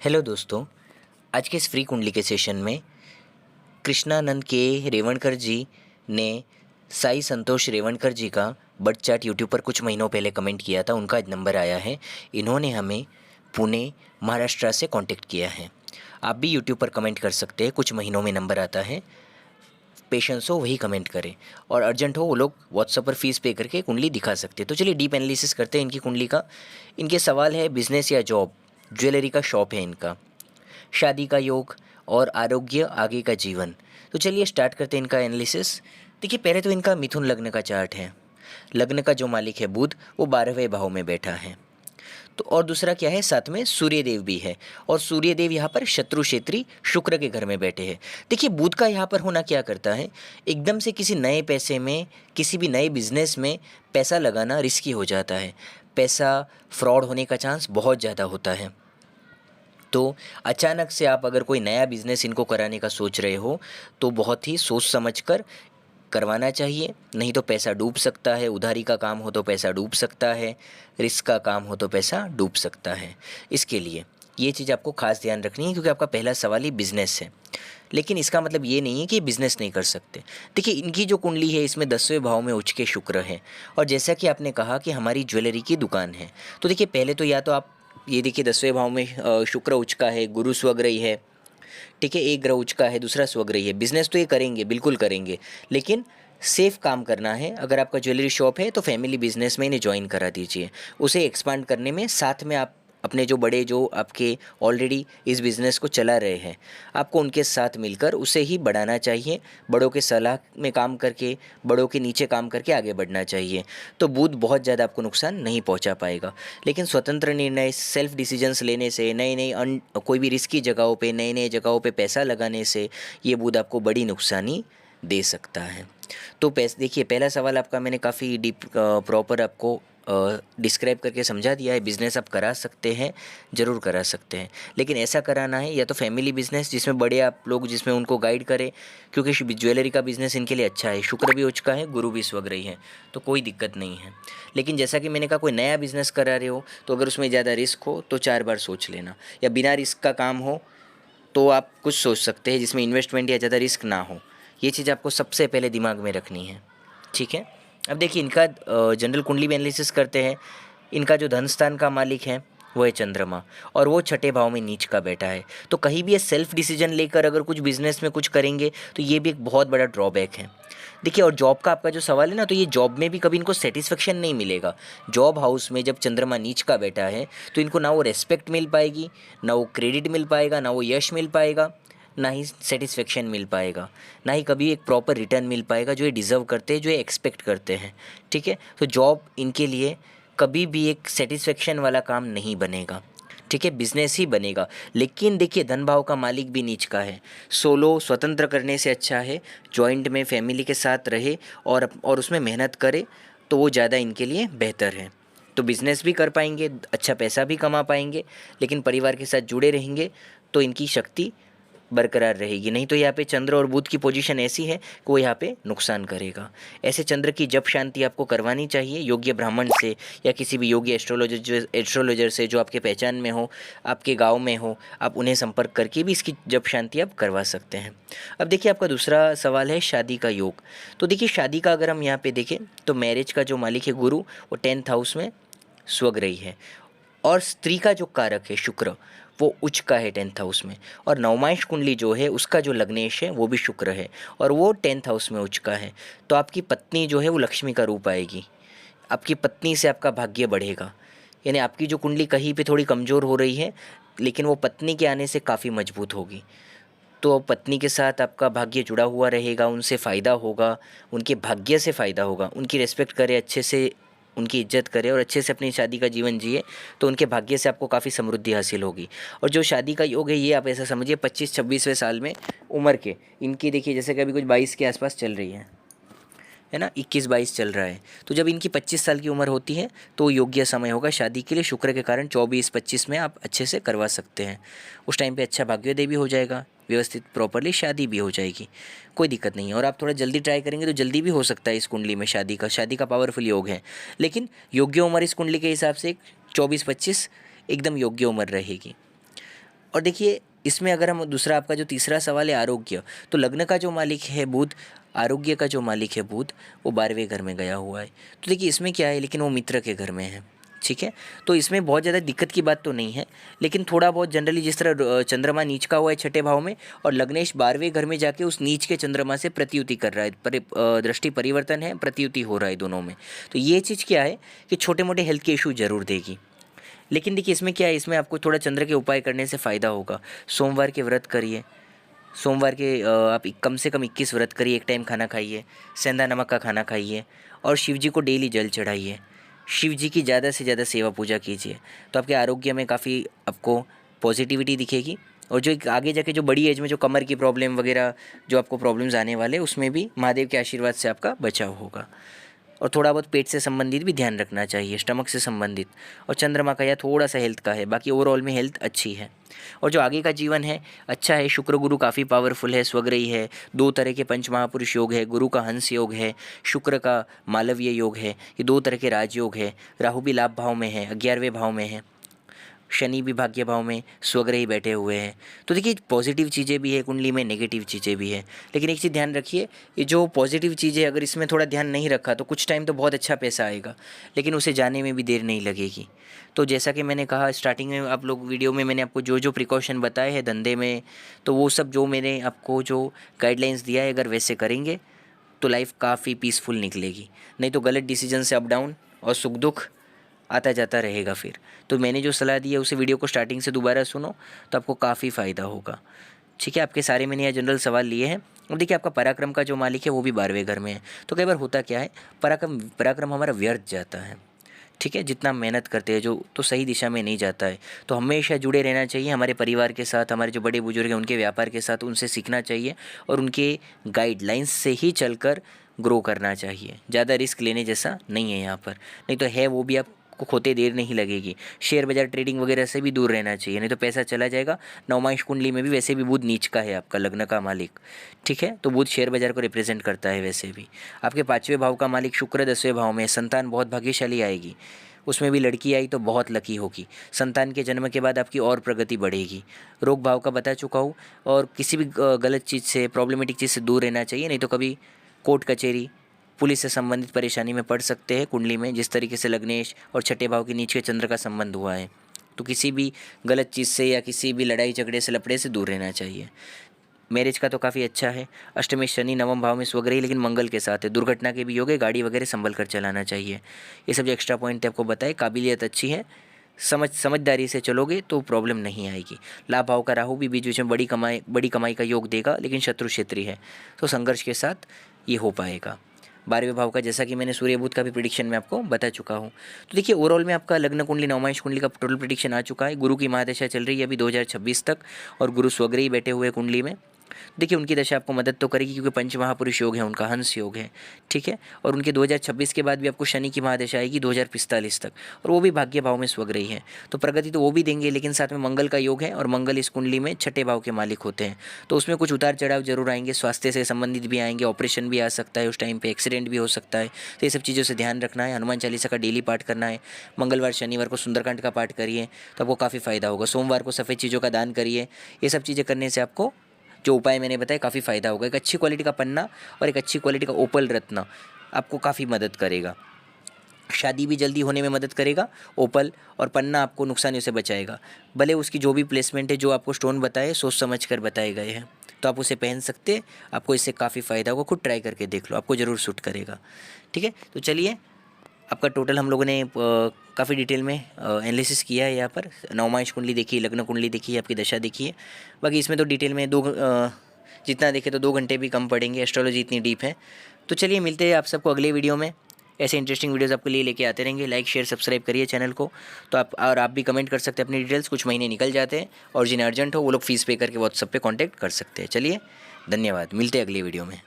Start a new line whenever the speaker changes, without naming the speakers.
Hello दोस्तों। आज के इस फ्री कुंडली के सेशन में कृष्णानंद के रेवणकर जी ने साई संतोष रेवणकर जी का बर्थ चार्ट यूट्यूब पर कुछ महीनों पहले कमेंट किया था। उनका नंबर आया है। इन्होंने हमें पुणे महाराष्ट्र से कांटेक्ट किया है। आप भी यूट्यूब पर कमेंट कर सकते हैं। कुछ महीनों में नंबर आता है। पेशेंस हो वही कमेंट करें, और अर्जेंट हो वो लोग व्हाट्सएप पर फीस पे करके कुंडली दिखा सकते हैं। तो चलिए डीप एनालिसिस करते हैं इनकी कुंडली का। इनके सवाल है बिजनेस या जॉब, ज्वेलरी का शॉप है इनका, शादी का योग और आरोग्य, आगे का जीवन। तो चलिए स्टार्ट करते हैं इनका एनालिसिस। देखिए पहले तो इनका मिथुन लग्न का चार्ट है। लग्न का जो मालिक है बुध, वो 12वें भाव में बैठा है। तो और दूसरा क्या है, साथ में सूर्यदेव भी है, और सूर्यदेव यहाँ पर शत्रु क्षेत्री शुक्र के घर में बैठे हैं। देखिए बुध का यहाँ पर होना क्या करता है, एकदम से किसी नए पैसे में, किसी भी नए बिजनेस में पैसा लगाना रिस्की हो जाता है। पैसा फ्रॉड होने का चांस बहुत ज़्यादा होता है। तो अचानक से आप अगर कोई नया बिजनेस इनको कराने का सोच रहे हो तो बहुत ही सोच समझ कर करवाना चाहिए, नहीं तो पैसा डूब सकता है। उधारी का काम हो तो पैसा डूब सकता है, रिस्क का काम हो तो पैसा डूब सकता है। इसके लिए ये चीज़ आपको खास ध्यान रखनी है, क्योंकि आपका पहला सवाल ही बिजनेस है। लेकिन इसका मतलब ये नहीं है कि बिजनेस नहीं कर सकते। देखिए इनकी जो कुंडली है इसमें 10वें भाव में उच्च के शुक्र है, और जैसा कि आपने कहा कि हमारी ज्वेलरी की दुकान है, तो देखिए पहले तो या तो आप ये देखिए 10वें भाव में शुक्र उच्च का है, गुरु स्वग्रही है, ठीक है, एक ग्रह उच्च का है, दूसरा स्वग्रही है। बिजनेस तो ये करेंगे, बिल्कुल करेंगे, लेकिन सेफ काम करना है। अगर आपका ज्वेलरी शॉप है तो फैमिली बिजनेस में इन्हें ज्वाइन करा दीजिए। उसे एक्सपांड करने में साथ में आप अपने जो बड़े, जो आपके ऑलरेडी इस बिज़नेस को चला रहे हैं, आपको उनके साथ मिलकर उसे ही बढ़ाना चाहिए। बड़ों के सलाह में काम करके, बड़ों के नीचे काम करके आगे बढ़ना चाहिए। तो बुध बहुत ज़्यादा आपको नुकसान नहीं पहुंचा पाएगा। लेकिन स्वतंत्र निर्णय, सेल्फ डिसीजंस लेने से, नए नए कोई भी रिस्की जगहों पे, नए नए जगहों पे पैसा लगाने से ये बुध आपको बड़ी नुकसानी दे सकता है। तो पैसे देखिए, पहला सवाल आपका मैंने काफ़ी डीप प्रॉपर आपको डिस्क्राइब करके समझा दिया है। बिज़नेस आप करा सकते हैं, ज़रूर करा सकते हैं, लेकिन ऐसा कराना है या तो फैमिली बिजनेस जिसमें बड़े आप लोग, जिसमें उनको गाइड करें, क्योंकि ज्वेलरी का बिज़नेस इनके लिए अच्छा है। शुक्र भी उच्च का है, गुरु भी स्वग्रही है, तो कोई दिक्कत नहीं है। लेकिन जैसा कि मैंने कहा, कोई नया बिज़नेस करा रहे हो तो अगर उसमें ज़्यादा रिस्क हो तो 4 बार सोच लेना, या बिना रिस्क का काम हो तो आप कुछ सोच सकते हैं जिसमें इन्वेस्टमेंट या ज़्यादा रिस्क ना हो। ये चीज़ आपको सबसे पहले दिमाग में रखनी है, ठीक है। अब देखिए इनका जनरल कुंडली में एनालिसिस करते हैं। इनका जो धन स्थान का मालिक है वो है चंद्रमा, और वो छठे भाव में नीच का बैठा है। तो कहीं भी ये सेल्फ डिसीजन लेकर अगर कुछ बिजनेस में कुछ करेंगे तो ये भी एक बहुत बड़ा ड्रॉबैक है। देखिए, और जॉब का आपका जो सवाल है ना, तो ये जॉब में भी कभी इनको सेटिस्फेक्शन नहीं मिलेगा। जॉब हाउस में जब चंद्रमा नीच का बैठा है तो इनको ना वो रेस्पेक्ट मिल पाएगी, ना वो क्रेडिट मिल पाएगा, ना वो यश मिल पाएगा, ना ही सेटिस्फेक्शन मिल पाएगा, ना ही कभी एक प्रॉपर रिटर्न मिल पाएगा जो ये डिज़र्व करते हैं, जो ये एक्सपेक्ट करते हैं, ठीक है। तो जॉब इनके लिए कभी भी एक सेटिस्फेक्शन वाला काम नहीं बनेगा, ठीक है, बिजनेस ही बनेगा। लेकिन देखिए धन भाव का मालिक भी नीच का है। सोलो स्वतंत्र करने से अच्छा है जॉइंट में फैमिली के साथ रहे और उसमें मेहनत करे, तो वो ज़्यादा इनके लिए बेहतर है। तो बिज़नेस भी कर पाएंगे, अच्छा पैसा भी कमा पाएंगे, लेकिन परिवार के साथ जुड़े रहेंगे तो इनकी शक्ति बरकरार रहेगी। नहीं तो यहाँ पे चंद्र और बुध की पोजीशन ऐसी है कि वो यहाँ पे नुकसान करेगा। ऐसे चंद्र की जप शांति आपको करवानी चाहिए योग्य ब्राह्मण से, या किसी भी योग्य एस्ट्रोलॉजर से जो आपके पहचान में हो, आपके गांव में हो। आप उन्हें संपर्क करके भी इसकी जप शांति आप करवा सकते हैं। अब देखिए आपका दूसरा सवाल है शादी का योग। तो देखिए शादी का अगर हम यहाँ पे देखें तो मैरिज का जो मालिक है गुरु, वो 10th हाउस में स्वग्रही है, और स्त्री का जो कारक है शुक्र, वो उच्च का है 10th हाउस में, और नवमांश कुंडली जो है उसका जो लग्नेश है वो भी शुक्र है, और वो 10th हाउस में उच्च का है। तो आपकी पत्नी जो है वो लक्ष्मी का रूप आएगी। आपकी पत्नी से आपका भाग्य बढ़ेगा। यानी आपकी जो कुंडली कहीं पे थोड़ी कमज़ोर हो रही है, लेकिन वो पत्नी के आने से काफ़ी मजबूत होगी। तो पत्नी के साथ आपका भाग्य जुड़ा हुआ रहेगा, उनसे फ़ायदा होगा, उनके भाग्य से फ़ायदा होगा। उनकी रिस्पेक्ट करें, अच्छे से उनकी इज्जत करें और अच्छे से अपनी शादी का जीवन जिए, तो उनके भाग्य से आपको काफ़ी समृद्धि हासिल होगी। और जो शादी का योग है ये आप ऐसा समझिए 25-26वें साल में उम्र के इनकी, देखिए जैसे कि अभी कुछ 22 के आसपास चल रही है ना, 21-22 चल रहा है। तो जब इनकी 25 साल की उम्र होती है तो योग्य समय होगा शादी के लिए। शुक्र के कारण 24-25 में आप अच्छे से करवा सकते हैं। उस टाइम पे अच्छा भाग्योदय भी हो जाएगा, व्यवस्थित प्रॉपरली शादी भी हो जाएगी, कोई दिक्कत नहीं है। और आप थोड़ा जल्दी ट्राई करेंगे तो जल्दी भी हो सकता है। इस कुंडली में शादी का पावरफुल योग है, लेकिन योग्य उम्र इस कुंडली के हिसाब से 24-25 एकदम योग्य उम्र रहेगी। और देखिए इसमें अगर हम दूसरा आपका जो तीसरा सवाल है आरोग्य, तो लग्न का जो मालिक है बुध, आरोग्य का जो मालिक है बुध, वो 12वें घर में गया हुआ है। तो देखिए इसमें क्या है, लेकिन वो मित्र के घर में है, ठीक है। तो इसमें बहुत ज़्यादा दिक्कत की बात तो नहीं है, लेकिन थोड़ा बहुत जनरली जिस तरह चंद्रमा नीच का हुआ है छठे भाव में, और लग्नेश 12वें घर में जाके उस नीच के चंद्रमा से प्रतियुति कर रहा है, दृष्टि परिवर्तन है, प्रतियुति हो रहा है दोनों में। तो ये चीज़ क्या है कि छोटे मोटे हेल्थ के इशू जरूर देगी। लेकिन देखिए इसमें क्या है, इसमें आपको थोड़ा चंद्र के उपाय करने से फ़ायदा होगा। सोमवार के व्रत करिए, सोमवार के आप कम से कम 21 व्रत करिए, एक टाइम खाना खाइए, सेंधा नमक का खाना खाइए, और शिव जी को डेली जल चढ़ाइए, शिव जी की ज़्यादा से ज़्यादा सेवा पूजा कीजिए। तो आपके आरोग्य में काफ़ी आपको पॉजिटिविटी दिखेगी। और जो एक आगे जाके जो बड़ी एज में जो कमर की प्रॉब्लम वगैरह जो आपको प्रॉब्लम्स आने वाले, उसमें भी महादेव के आशीर्वाद से आपका बचाव होगा। और थोड़ा बहुत पेट से संबंधित भी ध्यान रखना चाहिए, स्टमक से संबंधित, और चंद्रमा का या थोड़ा सा हेल्थ का है, बाकी ओवरऑल में हेल्थ अच्छी है। और जो आगे का जीवन है अच्छा है, शुक्र गुरु काफ़ी पावरफुल है, स्वग्रही है, 2 तरह के पंच महापुरुष योग है, गुरु का हंस योग है, शुक्र का मालवीय योग है, ये 2 तरह के राजयोग है। राहु भी लाभ भाव में है, 11वें भाव में है, शनि भी भाग्य भाव में स्वग्रही बैठे हुए हैं। तो देखिए पॉजिटिव चीज़ें भी है कुंडली में, नेगेटिव चीज़ें भी है। लेकिन एक चीज़ ध्यान रखिए, ये जो पॉजिटिव चीज़ें अगर इसमें थोड़ा ध्यान नहीं रखा तो कुछ टाइम तो बहुत अच्छा पैसा आएगा, लेकिन उसे जाने में भी देर नहीं लगेगी। तो जैसा कि मैंने कहा स्टार्टिंग में, आप लोग वीडियो में मैंने आपको जो जो प्रिकॉशन बताए हैं धंधे में, तो वो सब जो मैंने आपको जो गाइडलाइंस दिया है, अगर वैसे करेंगे तो लाइफ काफ़ी पीसफुल निकलेगी। नहीं तो गलत डिसीजन से अप डाउन और सुख दुख आता जाता रहेगा फिर। तो मैंने जो सलाह दी है उसे वीडियो को स्टार्टिंग से दोबारा सुनो, तो आपको काफ़ी फ़ायदा होगा, ठीक है। आपके सारे मैंने यह जनरल सवाल लिए हैं। और देखिए आपका पराक्रम का जो मालिक है वो भी 12वें घर में है। तो कई बार होता क्या है, पराक्रम पराक्रम हमारा व्यर्थ जाता है, ठीक है। जितना मेहनत करते हैं जो, तो सही दिशा में नहीं जाता है। तो हमेशा जुड़े रहना चाहिए हमारे परिवार के साथ, हमारे जो बड़े बुजुर्ग हैं उनके व्यापार के साथ, उनसे सीखना चाहिए और उनके गाइडलाइंस से ही चलकर ग्रो करना चाहिए। ज़्यादा रिस्क लेने जैसा नहीं है यहाँ पर, नहीं तो है वो भी आपको खोते देर नहीं लगेगी। शेयर बाजार ट्रेडिंग वगैरह से भी दूर रहना चाहिए, नहीं तो पैसा चला जाएगा। नवमांश कुंडली में भी वैसे भी बुध नीच का है आपका लग्न का मालिक, ठीक है। तो बुध शेयर बाजार को रिप्रेजेंट करता है। वैसे भी आपके 5वें भाव का मालिक शुक्र 10वें भाव में, संतान बहुत भाग्यशाली आएगी, उसमें भी लड़की आई तो बहुत लकी होगी। संतान के जन्म के बाद आपकी और प्रगति बढ़ेगी। रोग भाव का बता चुका हूँ। और किसी भी गलत चीज़ से, प्रॉब्लमेटिक चीज़ से दूर रहना चाहिए, नहीं तो कभी कोर्ट कचहरी पुलिस से संबंधित परेशानी में पड़ सकते हैं। कुंडली में जिस तरीके से लग्नेश और छठे भाव के नीचे चंद्र का संबंध हुआ है, तो किसी भी गलत चीज़ से या किसी भी लड़ाई झगड़े से, लफड़े से दूर रहना चाहिए। मैरिज का तो काफ़ी अच्छा है। अष्टमेश शनि नवम भाव में स्वग्रही, लेकिन मंगल के साथ है। दुर्घटना के भी योग है, गाड़ी वगैरह संभल कर चलाना चाहिए। ये सब जो एक्स्ट्रा पॉइंट आपको बताए, काबिलियत अच्छी है, समझदारी से चलोगे तो प्रॉब्लम नहीं आएगी। लाभ भाव का राहु भी बीच बीच में बड़ी कमाई का योग देगा, लेकिन शत्रु क्षेत्री है, तो संघर्ष के साथ ये हो पाएगा। 12वें भाव का जैसा कि मैंने सूर्य बुध का भी प्रिडिक्शन में आपको बता चुका हूँ। तो देखिए ओवरऑल में आपका लग्न कुंडली नवमांश कुंडली का टोटल प्रिडिक्शन आ चुका है। गुरु की महादशा चल रही है अभी 2026 तक, और गुरु स्वग्रही बैठे हुए कुंडली में। देखिए उनकी दशा आपको मदद तो करेगी, क्योंकि पंच महापुरुष योग है, उनका हंस योग है, ठीक है। और उनके 2026 के बाद भी आपको शनि की महादशा आएगी 2045 तक, और वो भी भाग्य भाव में स्वग्रही है। तो प्रगति तो वो भी देंगे, लेकिन साथ में मंगल का योग है, और मंगल इस कुंडली में छठे भाव के मालिक होते हैं। तो उसमें कुछ उतार चढ़ाव जरूर आएंगे, स्वास्थ्य से संबंधित भी आएंगे, ऑपरेशन भी आ सकता है उस टाइम पर, एक्सीडेंट भी हो सकता है। तो ये सब चीज़ों से ध्यान रखना है। हनुमान चालीसा का डेली पाठ करना है। मंगलवार शनिवार को सुंदरकांड का पाठ करिए, तो आपको काफ़ी फायदा होगा। सोमवार को सफ़ेद चीज़ों का दान करिए। ये सब चीज़ें करने से आपको जो उपाय मैंने बताया काफ़ी फ़ायदा होगा। एक अच्छी क्वालिटी का पन्ना और एक अच्छी क्वालिटी का ओपल रत्न आपको काफ़ी मदद करेगा। शादी भी जल्दी होने में मदद करेगा ओपल, और पन्ना आपको नुकसानियों से बचाएगा। भले उसकी जो भी प्लेसमेंट है, जो आपको स्टोन बताए, सोच समझ कर बताए गए हैं, तो आप उसे पहन सकते हैं। आपको इससे काफ़ी फ़ायदा होगा। खुद ट्राई करके देख लो, आपको ज़रूर सूट करेगा, ठीक है। तो चलिए, आपका टोटल हम लोगों ने काफ़ी डिटेल में एनालिसिस किया है। यहाँ पर नवमांश कुंडली देखिए, लग्न कुंडली देखिए, आपकी दशा देखिए। बाकी इसमें तो डिटेल में जितना देखे तो 2 घंटे भी कम पड़ेंगे, एस्ट्रोलॉजी इतनी डीप है। तो चलिए मिलते हैं आप सबको अगले वीडियो में। ऐसे इंटरेस्टिंग वीडियोस आपके लिए लेके आते रहेंगे। लाइक शेयर सब्सक्राइब करिए चैनल को। तो आप भी कमेंट कर सकते हैं अपनी डिटेल्स। कुछ महीने निकल जाते हैं, और जिन्हें अर्जेंट हो वो लोग फीस पे करके व्हाट्सएप पे कांटेक्ट कर सकते हैं। चलिए, धन्यवाद, मिलते हैं अगली वीडियो में।